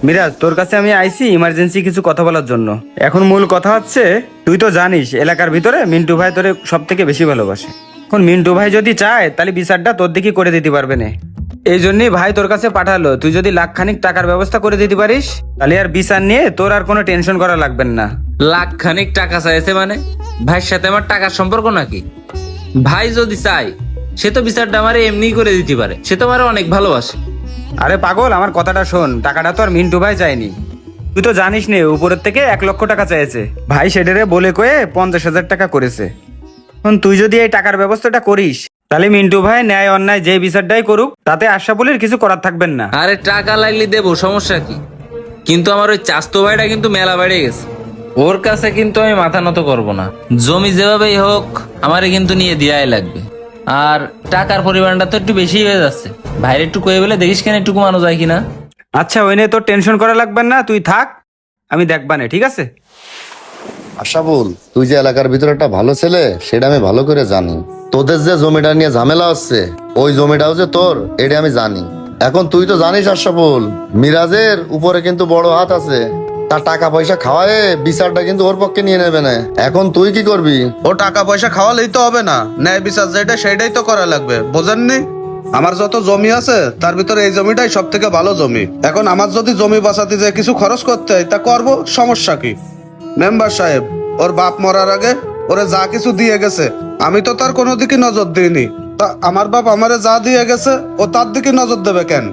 মিরাজ, তোর কাছে আমি আইছি ইমার্জেন্সি কিছু কথা বলার জন্য। এখন মূল কথা হচ্ছে, তুই তো জানিস এলাকার ভিতরে মিন্টু ভাই তোরে সব থেকে বেশি ভালোবাসে। এখন মিন্টু ভাই যদি চায় তাহলে বিচারটা তোর দিকে করে দিতে পারবে না। এই জন্যই ভাই তোর কাছে পাঠালো, তুই যদি লাখখানিক টাকার ব্যবস্থা করে দিতে পারিস তাহলে আর বিচার নিয়ে তোর আর কোনো টেনশন করা লাগবে না। লাখ খানিক টাকা চাইছে মানে? ভাইয়ের সাথে আমার টাকার সম্পর্ক নাকি? ভাই যদি চাই সে তো বিচারটা আমার এমনি করে দিতে পারে, সে তো আমার অনেক ভালোবাসে। আরে পাগল, আমার কথাটা শোন, টাকাটা তো আর মিন্টু ভাই চায়নি। তুই তো জানিস নে উপরের থেকে 1 লক্ষ টাকা চেয়েছে। ভাই সেটারে বলে কয়ে 50,000 টাকা করেছে। এখন তুই যদি এই টাকার ব্যবস্থাটা করিস তাহলে মিন্টু ভাই ন্যায় অন্যায় যে বিচারটাই করুক তাতে আশরাফুলের কিছু করার থাকবেন না। আরে টাকা লাগলে দেবো, সমস্যা কি? কিন্তু আমার ওই চাস্তো ভাইটা কিন্তু মেলা বেড়ে গেছে, ওর কাছে কিন্তু আমি মাথা নত করবো না। জমি যেভাবেই হোক আমারে কিন্তু নিয়ে দেওয়াই লাগবে। আর টাকার পরিমাণটা তো একটু বেশি হয়ে যাচ্ছে, ভাইরে একটু কয়ে বলে দেখিস কেন একটু কমানো যায় কিনা। আচ্ছা, ওই নিয়ে তোর টেনশন করা লাগবে না, তুই থাক, আমি দেখবানে, ঠিক আছে? আশাফুল, তুই যে এলাকার ভিতরে একটা ভালো ছেলে সেটা আমি ভালো করে জানি। তোদের যে জমিটা নিয়ে ঝামেলা হচ্ছে ওই জমিটাও যে তোর এটা আমি জানি। এখন তুই তো জানিস আশাফুল, মিরাজের উপরে কিন্তু বড় হাত আছে। তার টাকা পয়সা খাওয়ায় বিচারটা কিন্তু ওর পক্ষে নিয়ে নেবে না। এখন তুই কি করবি? ও টাকা পয়সা খাওয়ালেই তো হবে না, ন্যায় বিচার যেটা সেটাই তো করা লাগবে, বোঝেননি? আমার যত জমি আছে তার ভিতরে এই জমিটাই সব থেকে ভালো জমি। এখন আমার যদি জমি বাঁচাতে যায় কিছু খরচ করতে হয় তা করবো, সমস্যা কি? মেম্বার সাহেব, ওর বাপ মরার আগে ওরে যা কিছু দিয়ে গেছে আমি তো তার কোনো দিকে নজর দিইনি, তা আমার বাপ আমারে যা দিয়ে গেছে ও তার দিকে নজর দেবে কেন?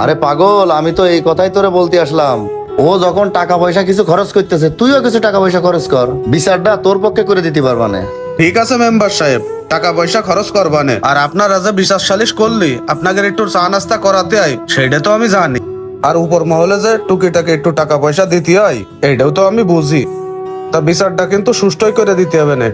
আরে পাগল, আমি তো এই কথাই তোরে বলতে আসলাম। ও যখন টাকা পয়সা কিছু খরচ করতেছে তুইও কিছু টাকা পয়সা খরচ কর, বিচারটা তোর পক্ষে করে দিতে পারবা না। ঠিক আছে মেম্বার সাহেব, টাকা পয়সা খরচ করবানে। আর আপনারা যে বিচার সালিশ করলি আপনাকে একটু চা নাস্তা করাতে হয় সেটা তো আমি জানি। আর উপর মহলে যে টুকিটাকে একটু টাকা পয়সা দিতে হয় এইটাও তো আমি বুঝি। তা বিচারটা কিন্তু সুষ্ঠুই করে দিতে হবে না।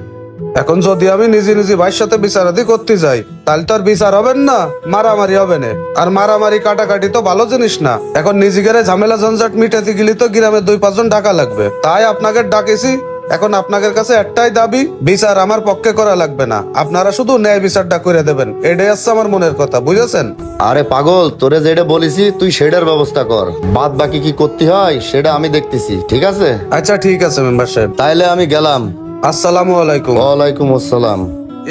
এখন যদি আমি নিজে নিজে ভাইয়ের সাথে বিচারাদি করতে যাই তাহলে তো আর বিচার হবেন না, মারামারি হবে না। আর মারামারি কাটাকাটি তো ভালো জিনিস না। এখন নিজেদের ঝামেলা ঝঞ্ঝাট মিটাতে গেলে তো গ্রামে 2-5 জন টাকা লাগবে, তাই আপনাকে ডাকেছি। এখন আপনাদের কাছে একটাই দাবি, বিচার আমার পক্ষে করা লাগবে না, আপনারা শুধু ন্যায় বিচারটা করে দেবেন, এটাই হচ্ছে আমার মনের কথা, বুঝেছেন? আরে পাগল, তোরে যেটা বলেছি তুই সেটার ব্যবস্থা কর, বাদ বাকি কি করতে হয় সেটা আমি দেখতেছি, ঠিক আছে? আচ্ছা ঠিক আছে মেম্বার সাহেব, তাইলে আমি গেলাম। আসসালামু আলাইকুম। ওয়ালাইকুম আসসালাম।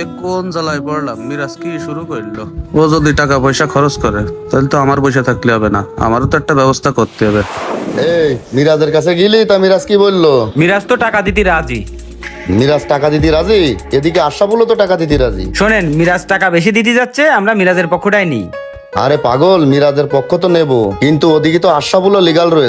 এ কোন জ্বালায় পড়লাম, মিরাজ কি শুরু করলো? ও যদি টাকা পয়সা খরচ করে তাহলে তো আমার পয়সা থাকলে হবে না, আমারও তো একটা ব্যবস্থা করতে হবে। এই মিরাজের কাছে গেলি, তা মিরাজ কি বললো? মিরাজ তো টাকা দিতে রাজি। মিরাজ টাকা দিতে রাজি, এদিকে আশরাফুলও তো টাকা দিতে রাজি। শোনেন, মিরাজ টাকা বেশি দিতে যাচ্ছে, আমরা মিরাজের পক্ষটাই নিই। আরে পাগল, মিরাজের পক্ষ তো নেব, কিন্তু ওদিকে তো আশরাফুলও লিগাল রয়েছে।